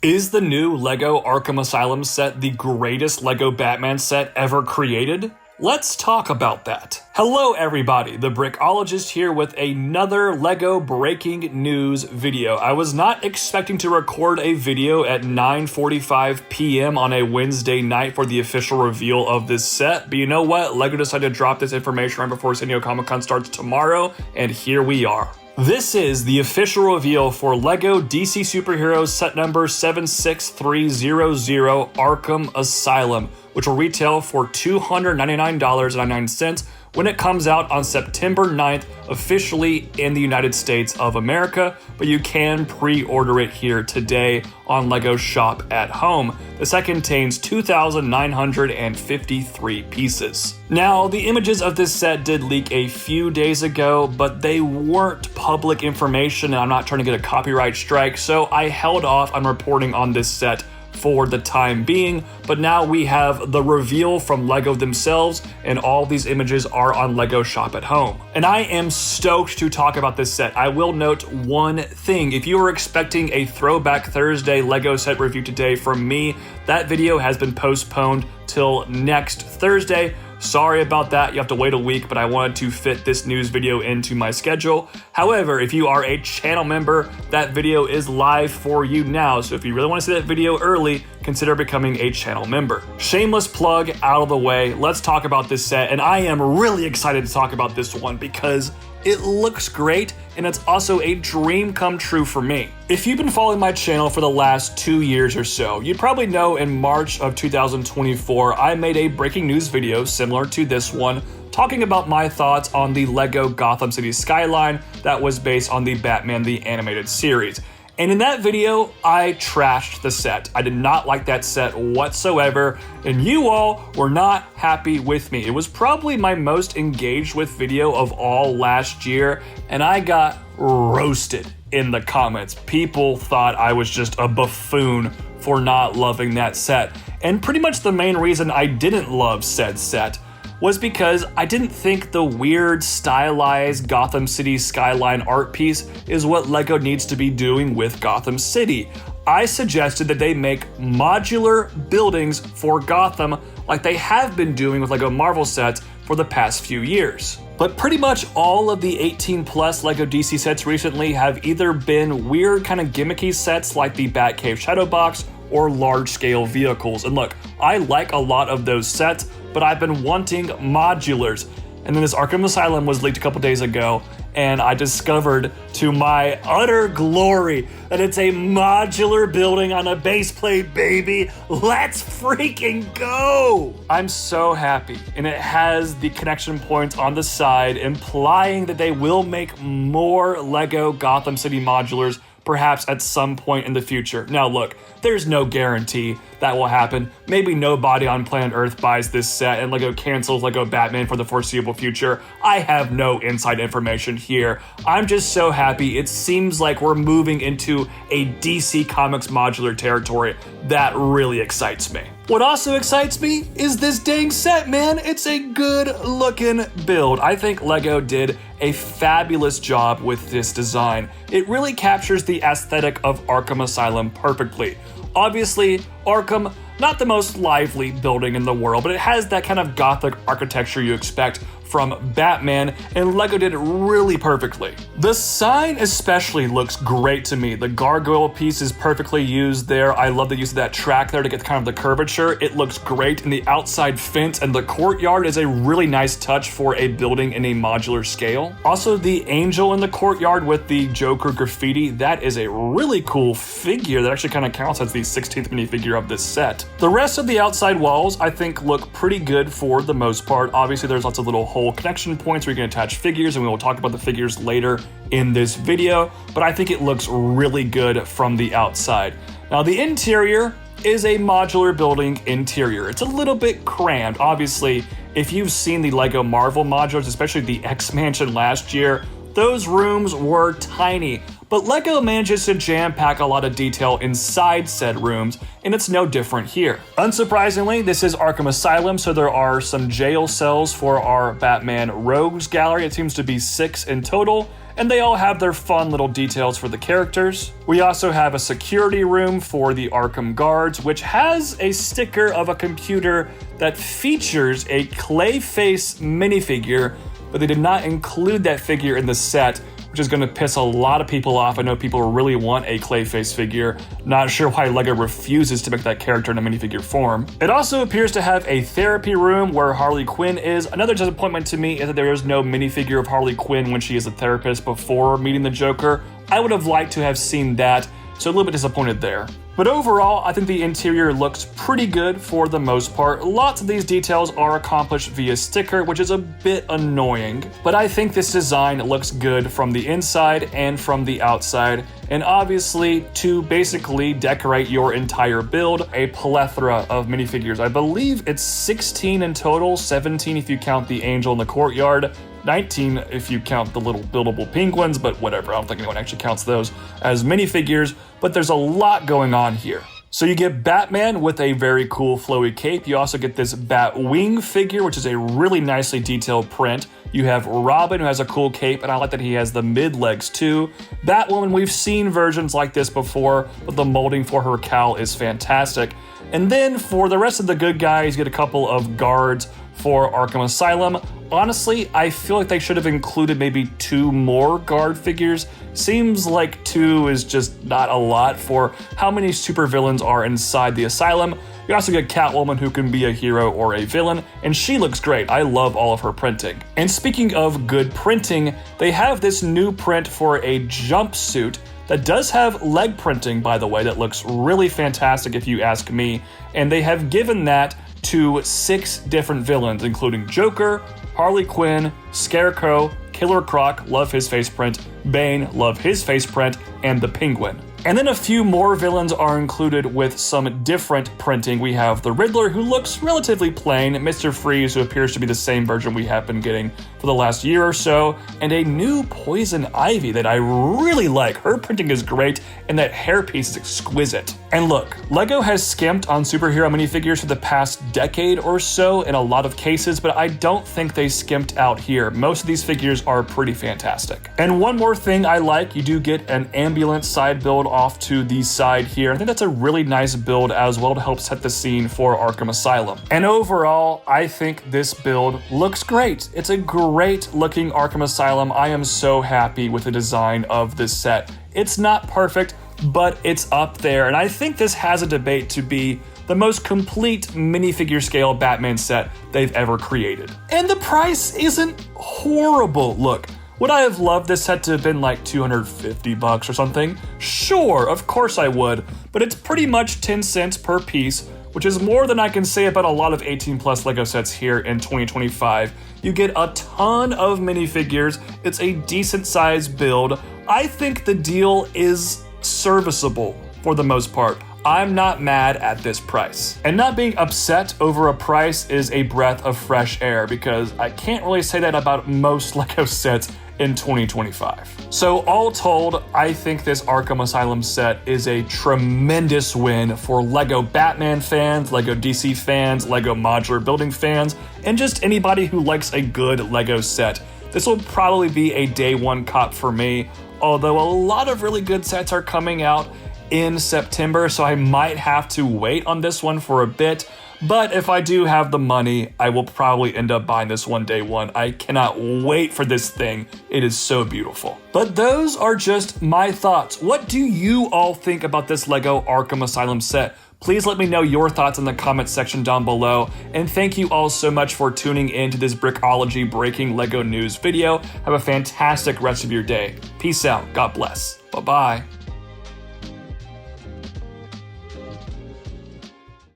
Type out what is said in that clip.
Is the new LEGO Arkham Asylum set the greatest LEGO Batman set ever created? Let's talk about that. Hello everybody, the Brickologist here with another LEGO breaking news video. I was not expecting to record a video at 9:45 p.m. on a Wednesday night for the official reveal of this set, but you know what? LEGO decided to drop this information right before San Diego Comic-Con starts tomorrow, and here we are. This is the official reveal for LEGO DC Superheroes set number 76300 Arkham Asylum, which will retail for $299.99 when it comes out on September 9th, officially in the United States of America, but you can pre-order it here today on LEGO Shop at Home. The set contains 2,953 pieces. Now, the images of this set did leak a few days ago, but they weren't public information, and I'm not trying to get a copyright strike, so I held off on reporting on this set for the time being, but now we have the reveal from LEGO themselves, and all these images are on LEGO Shop at Home. And I am stoked to talk about this set. I will note one thing. If you were expecting a Throwback Thursday LEGO set review today from me, that video has been postponed till next Thursday. Sorry about that, you have to wait a week, but I wanted to fit this news video into my schedule. However, if you are a channel member, that video is live for you now, so if you really want to see that video early, consider becoming a channel member. Shameless plug out of the way, let's talk about this set, and I am really excited to talk about this one because it looks great, and it's also a dream come true for me. If you've been following my channel for the last 2 years or so, you probably know in March of 2024, I made a breaking news video similar to this one, talking about my thoughts on the LEGO Gotham City skyline that was based on the Batman the Animated Series. And in that video, I trashed the set. I did not like that set whatsoever, and you all were not happy with me. It was probably my most engaged with video of all last year, and I got roasted in the comments. People thought I was just a buffoon for not loving that set. And pretty much the main reason I didn't love said set was because I didn't think the weird, stylized Gotham City skyline art piece is what LEGO needs to be doing with Gotham City. I suggested that they make modular buildings for Gotham like they have been doing with LEGO Marvel sets for the past few years. But pretty much all of the 18+ LEGO DC sets recently have either been weird kind of gimmicky sets like the Batcave Shadow Box or large-scale vehicles. And look, I like a lot of those sets, but I've been wanting modulars. And then this Arkham Asylum was leaked a couple days ago, and I discovered to my utter glory that it's a modular building on a base plate, baby. Let's freaking go! I'm so happy, and it has the connection points on the side, implying that they will make more LEGO Gotham City modulars perhaps at some point in the future. Now look, there's no guarantee that will happen. Maybe nobody on planet Earth buys this set and LEGO cancels LEGO Batman for the foreseeable future. I have no inside information here. I'm just so happy. It seems like we're moving into a DC Comics modular territory. That really excites me. What also excites me is this dang set, man. It's a good looking build. I think LEGO did a fabulous job with this design. It really captures the aesthetic of Arkham Asylum perfectly. Obviously, Arkham, not the most lively building in the world, but it has that kind of gothic architecture you expect from Batman, and LEGO did it really perfectly. The sign especially looks great to me. The gargoyle piece is perfectly used there. I love the use of that track there to get kind of the curvature. It looks great, and the outside fence and the courtyard is a really nice touch for a building in a modular scale. Also, the angel in the courtyard with the Joker graffiti, that is a really cool figure that actually kind of counts as the 16th minifigure of this set. The rest of the outside walls, I think, look pretty good for the most part. Obviously, there's lots of little holes, connection points where you can attach figures, and we will talk about the figures later in this video, but I think it looks really good from the outside. Now, the interior is a modular building interior. It's a little bit crammed. Obviously, if you've seen the LEGO Marvel modulars, especially the X-Mansion last year, those rooms were tiny, but LEGO manages to jam-pack a lot of detail inside said rooms, and it's no different here. Unsurprisingly, this is Arkham Asylum, so there are some jail cells for our Batman Rogues gallery. It seems to be 6 in total, and they all have their fun little details for the characters. We also have a security room for the Arkham guards, which has a sticker of a computer that features a Clayface minifigure, but they did not include that figure in the set, which is going to piss a lot of people off. I know people really want a Clayface figure. Not sure why LEGO refuses to make that character in a minifigure form. It also appears to have a therapy room where Harley Quinn is. Another disappointment to me is that there is no minifigure of Harley Quinn when she is a therapist before meeting the Joker. I would have liked to have seen that, so a little bit disappointed there. But overall, I think the interior looks pretty good for the most part. Lots of these details are accomplished via sticker, which is a bit annoying. But I think this design looks good from the inside and from the outside. And obviously, to basically decorate your entire build, a plethora of minifigures. I believe it's 16 in total, 17 if you count the angel in the courtyard, 19 if you count the little buildable penguins, but whatever, I don't think anyone actually counts those as minifigures, but there's a lot going on here. So you get Batman with a very cool flowy cape. You also get this Batwing figure, which is a really nicely detailed print. You have Robin, who has a cool cape, and I like that he has the mid-legs too. Batwoman, we've seen versions like this before, but the molding for her cowl is fantastic. And then for the rest of the good guys, you get a couple of guards for Arkham Asylum. Honestly, I feel like they should have included maybe 2 more guard figures. Seems like 2 is just not a lot for how many supervillains are inside the asylum. You also get Catwoman, who can be a hero or a villain, and she looks great. I love all of her printing. And speaking of good printing, they have this new print for a jumpsuit that does have leg printing, by the way, that looks really fantastic if you ask me. And they have given that to 6 different villains, including Joker, Harley Quinn, Scarecrow, Killer Croc, love his face print, Bane, love his face print, and the Penguin. And then a few more villains are included with some different printing. We have the Riddler, who looks relatively plain, Mr. Freeze, who appears to be the same version we have been getting for the last year or so, and a new Poison Ivy that I really like. Her printing is great, and that hairpiece is exquisite. And look, LEGO has skimped on superhero minifigures for the past decade or so in a lot of cases, but I don't think they skimped out here. Most of these figures are pretty fantastic. And one more thing I like, you do get an ambulance side build off to the side here. I think that's a really nice build as well to help set the scene for Arkham Asylum. And overall, I think this build looks great. It's a great looking Arkham Asylum. I am so happy with the design of this set. It's not perfect, but it's up there. And I think this has a debate to be the most complete minifigure scale Batman set they've ever created. And the price isn't horrible. Look, would I have loved this set to have been like $250 or something? Sure, of course I would, but it's pretty much 10 cents per piece, which is more than I can say about a lot of 18+ LEGO sets here in 2025. You get a ton of minifigures, it's a decent sized build. I think the deal is serviceable for the most part. I'm not mad at this price. And not being upset over a price is a breath of fresh air, because I can't really say that about most LEGO sets in 2025. So all told, I think this Arkham Asylum set is a tremendous win for LEGO Batman fans, LEGO DC fans, LEGO modular building fans, and just anybody who likes a good LEGO set. This will probably be a day one cop for me, although a lot of really good sets are coming out in September, so I might have to wait on this one for a bit. But if I do have the money, I will probably end up buying this one day one. I cannot wait for this thing. It is so beautiful. But those are just my thoughts. What do you all think about this LEGO Arkham Asylum set? Please let me know your thoughts in the comments section down below. And thank you all so much for tuning in to this Brickology breaking LEGO news video. Have a fantastic rest of your day. Peace out. God bless. Bye-bye.